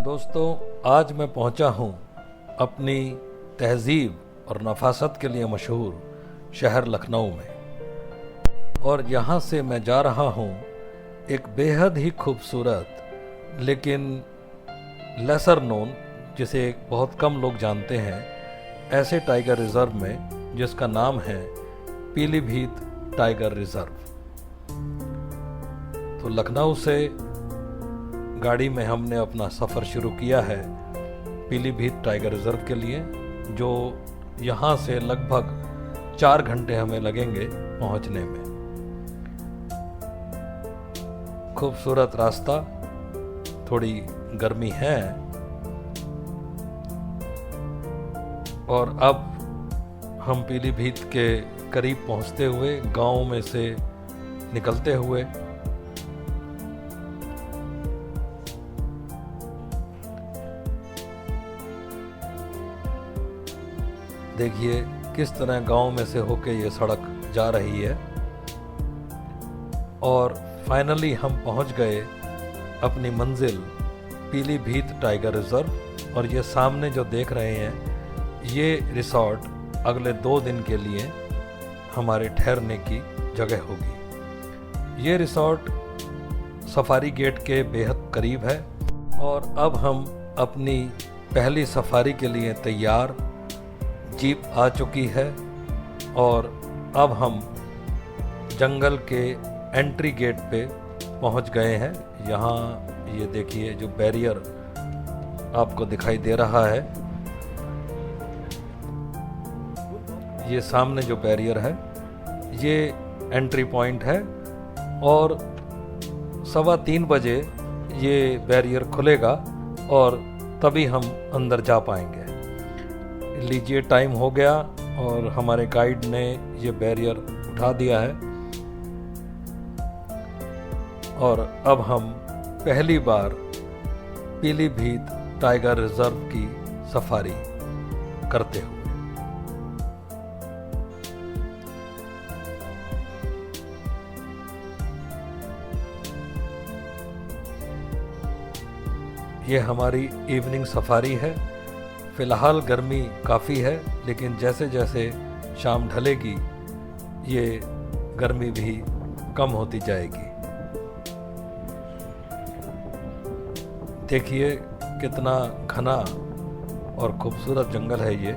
दोस्तों, आज मैं पहुंचा हूं अपनी तहजीब और नफासत के लिए मशहूर शहर लखनऊ में, और यहां से मैं जा रहा हूं एक बेहद ही खूबसूरत लेकिन लेसर नोन, जिसे बहुत कम लोग जानते हैं, ऐसे टाइगर रिज़र्व में जिसका नाम है पीलीभीत टाइगर रिज़र्व। तो लखनऊ से गाड़ी में हमने अपना सफ़र शुरू किया है पीलीभीत टाइगर रिज़र्व के लिए, जो यहाँ से लगभग 4 घंटे हमें लगेंगे पहुँचने में। खूबसूरत रास्ता, थोड़ी गर्मी है, और अब हम पीलीभीत के करीब पहुँचते हुए, गांव में से निकलते हुए देखिए किस तरह गांव में से होके ये सड़क जा रही है। और फाइनली हम पहुंच गए अपनी मंजिल पीलीभीत टाइगर रिज़र्व। और ये सामने जो देख रहे हैं, ये रिसॉर्ट अगले 2 दिन के लिए हमारे ठहरने की जगह होगी। ये रिसॉर्ट सफारी गेट के बेहद करीब है। और अब हम अपनी पहली सफारी के लिए तैयार, जीप आ चुकी है और अब हम जंगल के एंट्री गेट पे पहुंच गए हैं। यहाँ ये देखिए जो बैरियर आपको दिखाई दे रहा है, ये सामने जो बैरियर है ये एंट्री पॉइंट है, और 3:15 बजे ये बैरियर खुलेगा और तभी हम अंदर जा पाएंगे। लीजिए, टाइम हो गया और हमारे गाइड ने ये बैरियर उठा दिया है, और अब हम पहली बार पीलीभीत टाइगर रिज़र्व की सफारी करते हुए। ये हमारी इवनिंग सफारी है। फ़िलहाल गर्मी काफ़ी है, लेकिन जैसे जैसे शाम ढलेगी ये गर्मी भी कम होती जाएगी। देखिए कितना घना और खूबसूरत जंगल है ये।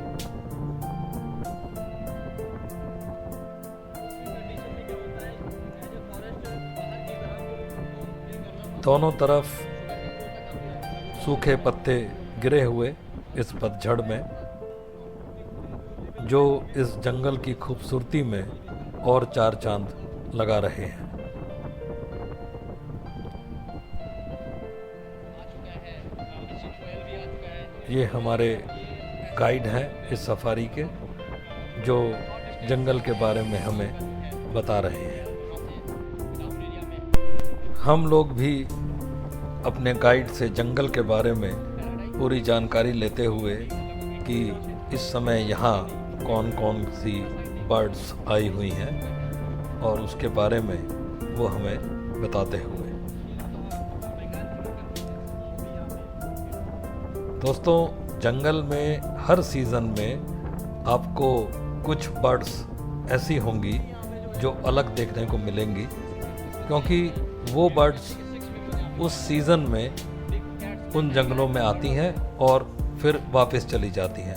दोनों तरफ सूखे पत्ते गिरे हुए इस पतझड़ में, जो इस जंगल की खूबसूरती में और 4 चांद लगा रहे हैं। ये हमारे गाइड हैं इस सफारी के, जो जंगल के बारे में हमें बता रहे हैं। हम लोग भी अपने गाइड से जंगल के बारे में पूरी जानकारी लेते हुए कि इस समय यहाँ कौन कौन सी बर्ड्स आई हुई हैं, और उसके बारे में वो हमें बताते हुए। दोस्तों, जंगल में हर सीज़न में आपको कुछ बर्ड्स ऐसी होंगी जो अलग देखने को मिलेंगी, क्योंकि वो बर्ड्स उस सीज़न में उन जंगलों में आती हैं और फिर वापस चली जाती हैं।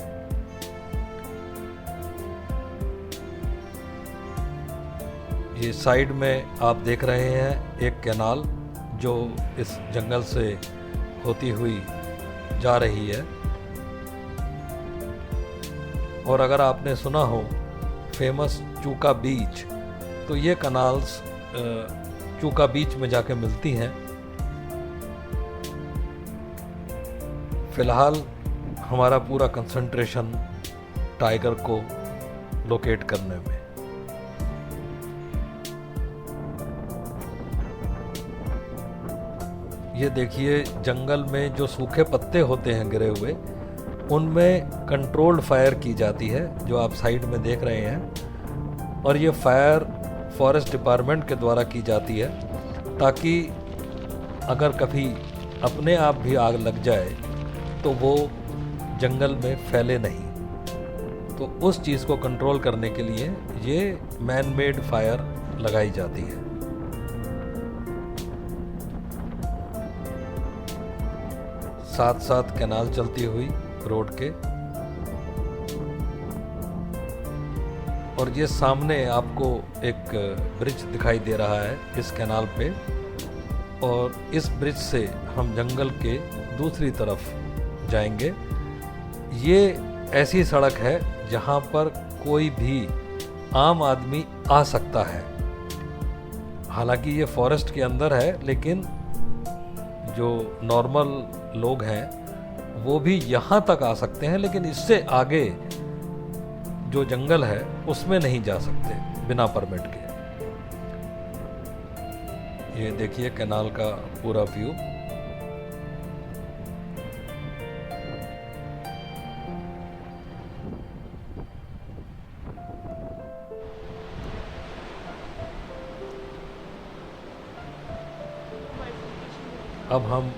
ये साइड में आप देख रहे हैं एक कैनाल जो इस जंगल से होती हुई जा रही है। और अगर आपने सुना हो फेमस चूका बीच, तो ये कैनाल्स चूका बीच में जाके मिलती हैं। फ़िलहाल हमारा पूरा कंसंट्रेशन टाइगर को लोकेट करने में। ये देखिए, जंगल में जो सूखे पत्ते होते हैं गिरे हुए, उनमें कंट्रोल्ड फायर की जाती है, जो आप साइड में देख रहे हैं। और ये फायर फॉरेस्ट डिपार्टमेंट के द्वारा की जाती है, ताकि अगर कभी अपने आप भी आग लग जाए तो वो जंगल में फैले नहीं। तो उस चीज़ को कंट्रोल करने के लिए ये मैन मेड फायर लगाई जाती है। साथ साथ कैनाल चलती हुई रोड के, और ये सामने आपको एक ब्रिज दिखाई दे रहा है इस कैनाल पे, और इस ब्रिज से हम जंगल के दूसरी तरफ जाएंगे। ये ऐसी सड़क है जहाँ पर कोई भी आम आदमी आ सकता है। हालांकि ये फॉरेस्ट के अंदर है, लेकिन जो नॉर्मल लोग हैं वो भी यहाँ तक आ सकते हैं, लेकिन इससे आगे जो जंगल है उसमें नहीं जा सकते बिना परमिट के। ये देखिए कैनाल का पूरा व्यू। अब हम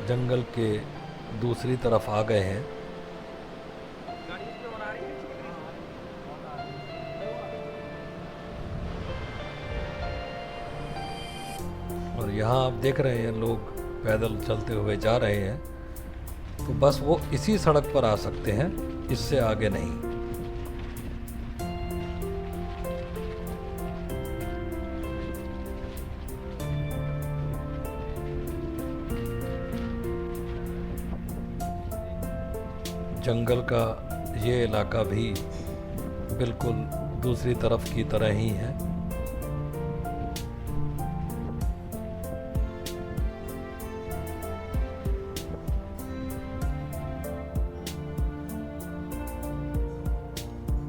जंगल के दूसरी तरफ आ गए हैं। और यहाँ आप देख रहे हैं लोग पैदल चलते हुए जा रहे हैं। तो बस वो इसी सड़क पर आ सकते हैं, इससे आगे नहीं। जंगल का ये इलाका भी बिल्कुल दूसरी तरफ की तरह ही है।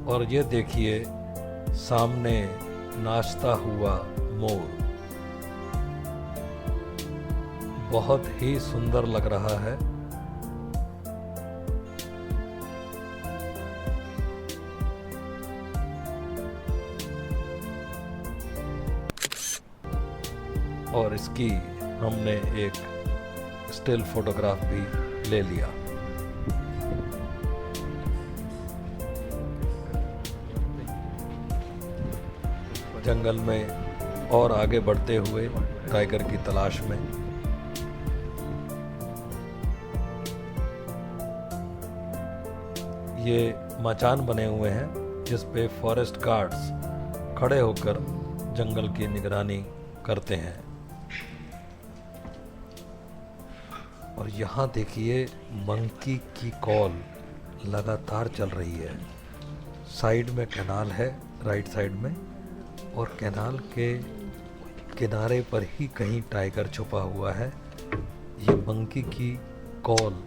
और ये देखिए सामने नाचता हुआ मोर, बहुत ही सुंदर लग रहा है। और इसकी हमने एक स्टिल फोटोग्राफ भी ले लिया। जंगल में और आगे बढ़ते हुए टाइगर की तलाश में। ये मचान बने हुए हैं जिस पे फॉरेस्ट गार्ड्स खड़े होकर जंगल की निगरानी करते हैं। और यहाँ देखिए मंकी की कॉल लगातार चल रही है। साइड में कैनाल है, राइट साइड में, और कैनाल के किनारे पर ही कहीं टाइगर छुपा हुआ है। ये मंकी की कॉल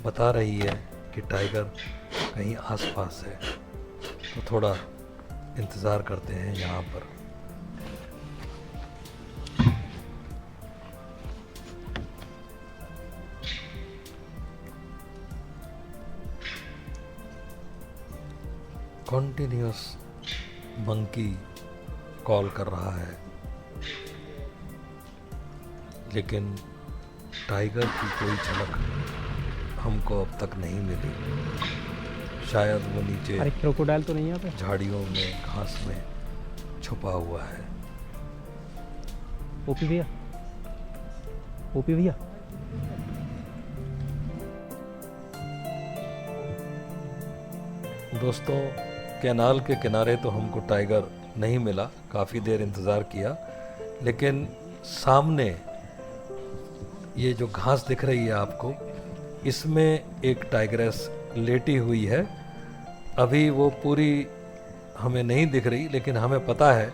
बता रही है कि टाइगर कहीं आसपास है। तो थोड़ा इंतज़ार करते हैं यहाँ पर। कॉन्टिन्यूस मंकी कॉल कर रहा है, लेकिन टाइगर की कोई झलक हमको अब तक नहीं मिली। शायद वो नीचे अरे क्रोकोडाइल तो नहीं यहाँ पे, झाड़ियों में, घास में छुपा हुआ है। ओपी भैया, ओपी भैया, दोस्तों कैनाल के किनारे तो हमको टाइगर नहीं मिला, काफ़ी देर इंतज़ार किया, लेकिन सामने ये जो घास दिख रही है आपको, इसमें एक टाइगरेस लेटी हुई है। अभी वो पूरी हमें नहीं दिख रही, लेकिन हमें पता है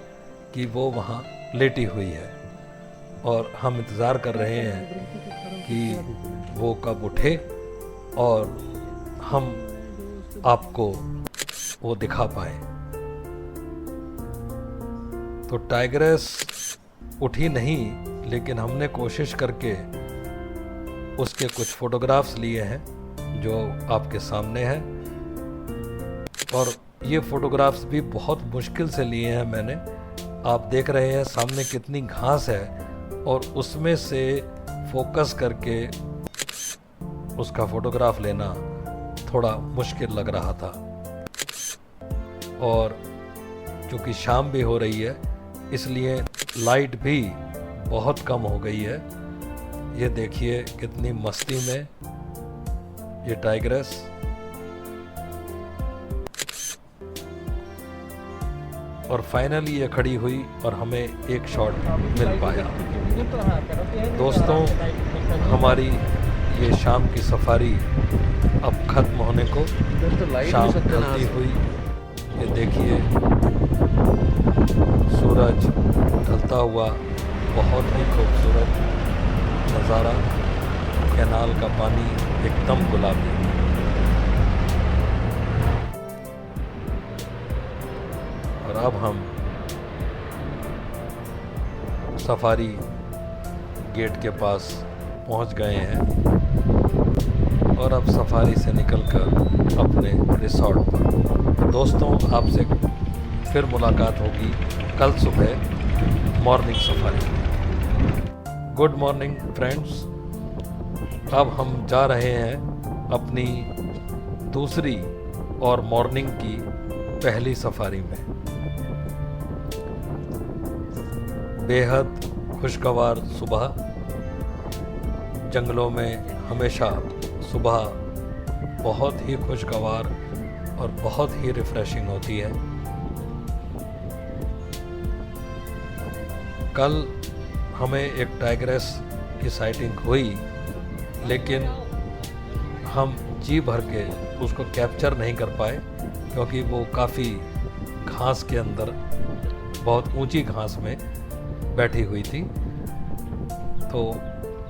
कि वो वहाँ लेटी हुई है, और हम इंतज़ार कर रहे हैं कि वो कब उठे और हम आपको वो दिखा पाए। तो टाइगरेस उठी नहीं, लेकिन हमने कोशिश करके उसके कुछ फोटोग्राफ्स लिए हैं जो आपके सामने हैं। और ये फोटोग्राफ्स भी बहुत मुश्किल से लिए हैं मैंने। आप देख रहे हैं सामने कितनी घास है, और उसमें से फोकस करके उसका फोटोग्राफ लेना थोड़ा मुश्किल लग रहा था। और क्योंकि शाम भी हो रही है इसलिए लाइट भी बहुत कम हो गई है। ये देखिए कितनी मस्ती में ये टाइग्रेस। और फाइनली ये खड़ी हुई और हमें एक शॉट मिल पाया। दोस्तों, हमारी ये शाम की सफारी अब खत्म होने को शाम ढलती हुई। ये देखिए सूरज ढलता हुआ, बहुत ही खूबसूरत नज़ारा। कैनाल का पानी एकदम गुलाबी। और अब हम सफारी गेट के पास पहुंच गए हैं और अब सफारी से निकलकर अपने रिसॉर्ट पर। दोस्तों, आपसे फिर मुलाकात होगी कल सुबह morning safari. Good morning friends. अब हम जा रहे हैं अपनी दूसरी और मॉर्निंग की पहली सफारी में। बेहद खुशगवार सुबह। जंगलों में हमेशा सुबह बहुत ही खुशगवार और बहुत ही रिफ्रेशिंग होती है। कल हमें एक टाइग्रेस की साइटिंग हुई, लेकिन हम जी भर के उसको कैप्चर नहीं कर पाए क्योंकि वो काफ़ी घास के अंदर, बहुत ऊंची घास में बैठी हुई थी। तो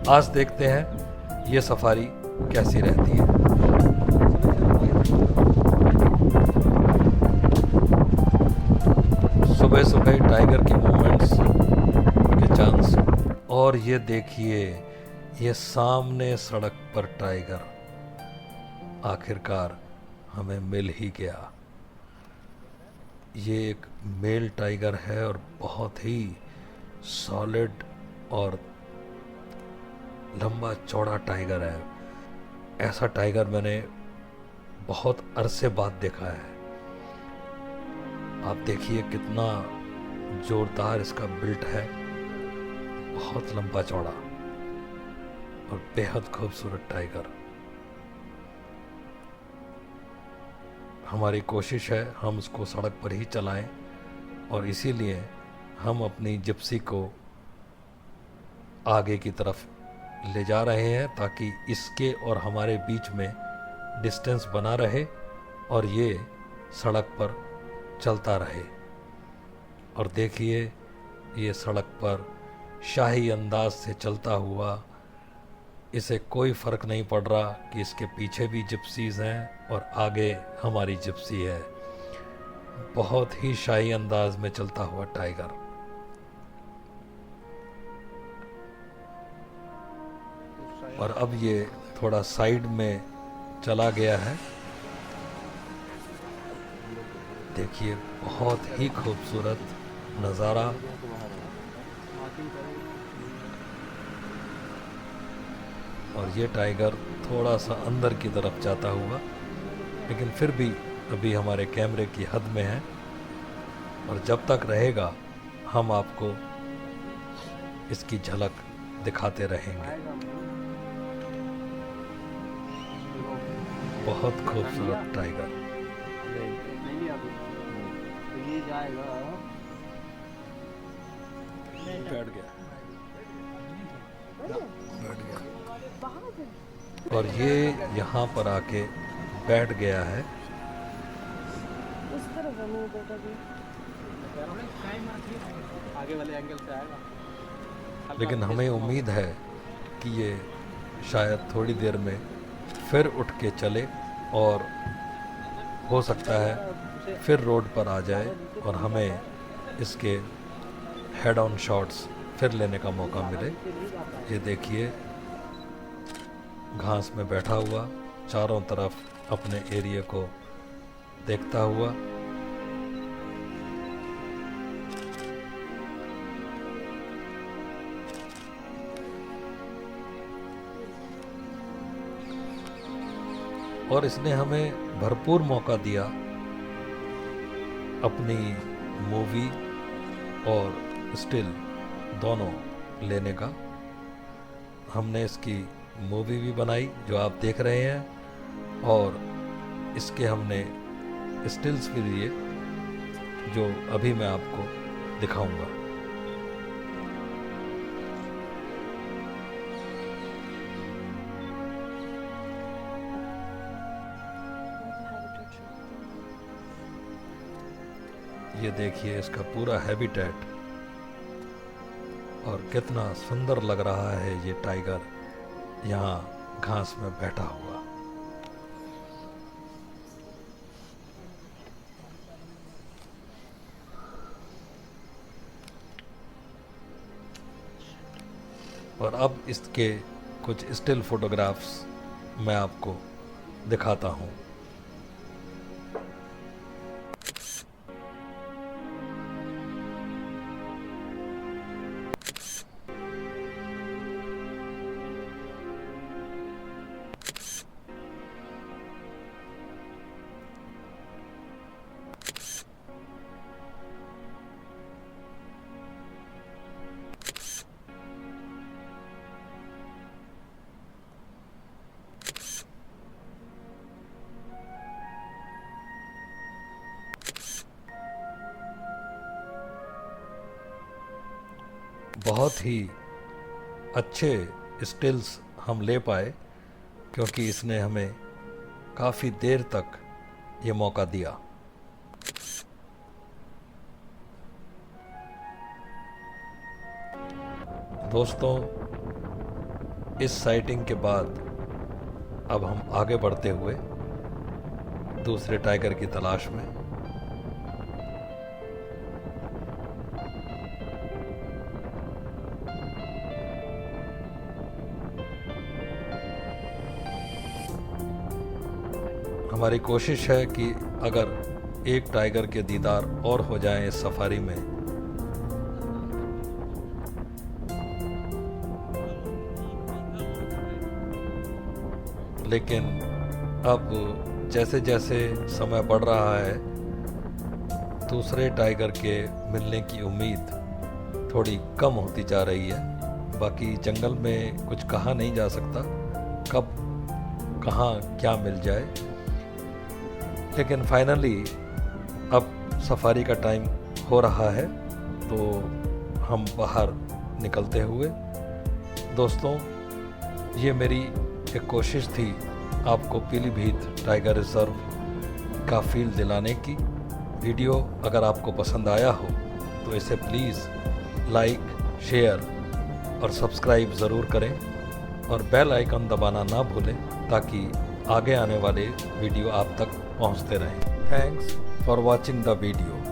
आज देखते हैं ये सफारी कैसी रहती है। सुबह सुबह टाइगर की मूवमेंट्स के चांस। और ये देखिए, ये सामने सड़क पर टाइगर आखिरकार हमें मिल ही गया। ये एक मेल टाइगर है और बहुत ही सॉलिड और लंबा चौड़ा टाइगर है। ऐसा टाइगर मैंने बहुत अरसे बाद देखा है। आप देखिए कितना जोरदार इसका बिल्ट है, बहुत लंबा चौड़ा और बेहद खूबसूरत टाइगर। हमारी कोशिश है हम उसको सड़क पर ही चलाएं और इसीलिए हम अपनी जिप्सी को आगे की तरफ ले जा रहे हैं ताकि इसके और हमारे बीच में डिस्टेंस बना रहे और ये सड़क पर चलता रहे। और देखिए, ये सड़क पर शाही अंदाज से चलता हुआ, इसे कोई फ़र्क नहीं पड़ रहा कि इसके पीछे भी जिप्सीज़ हैं और आगे हमारी जिप्सी है। बहुत ही शाही अंदाज में चलता हुआ टाइगर। और अब ये थोड़ा साइड में चला गया है। देखिए, बहुत ही खूबसूरत नज़ारा। और ये टाइगर थोड़ा सा अंदर की तरफ जाता हुआ, लेकिन फिर भी अभी हमारे कैमरे की हद में है और जब तक रहेगा हम आपको इसकी झलक दिखाते रहेंगे। बहुत खूबसूरत टाइगर। बैठ गया। और ये यहाँ पर आके बैठ गया है। लेकिन हमें उम्मीद है कि ये शायद थोड़ी देर में फिर उठ के चले और हो सकता है फिर रोड पर आ जाए और हमें इसके हेड ऑन शॉट्स फिर लेने का मौका मिले। ये देखिए, घास में बैठा हुआ, चारों तरफ अपने एरिया को देखता हुआ। और इसने हमें भरपूर मौका दिया अपनी मूवी और स्टिल दोनों लेने का। हमने इसकी मूवी भी बनाई जो आप देख रहे हैं, और इसके हमने स्टिल्स भी लिए जो अभी मैं आपको दिखाऊंगा। ये देखिए इसका पूरा हैबिटेट, और कितना सुंदर लग रहा है ये टाइगर यहाँ घास में बैठा हुआ। और अब इसके कुछ स्टिल फोटोग्राफ्स मैं आपको दिखाता हूँ। बहुत ही अच्छे स्टिल्स हम ले पाए क्योंकि इसने हमें काफ़ी देर तक ये मौका दिया। दोस्तों, इस साइटिंग के बाद अब हम आगे बढ़ते हुए दूसरे टाइगर की तलाश में। हमारी कोशिश है कि अगर एक टाइगर के दीदार और हो जाएं इस सफारी में, लेकिन अब जैसे जैसे समय बढ़ रहा है दूसरे टाइगर के मिलने की उम्मीद थोड़ी कम होती जा रही है। बाकी जंगल में कुछ कहा नहीं जा सकता कब कहाँ क्या मिल जाए, लेकिन फाइनली अब सफारी का टाइम हो रहा है तो हम बाहर निकलते हुए। दोस्तों, ये मेरी एक कोशिश थी आपको पीलीभीत टाइगर रिजर्व का फील दिलाने की। वीडियो अगर आपको पसंद आया हो तो इसे प्लीज़ लाइक, शेयर और सब्सक्राइब ज़रूर करें और बेल आइकन दबाना ना भूलें ताकि आगे आने वाले वीडियो आप तक पहुंचते रहें। Thanks for watching the video.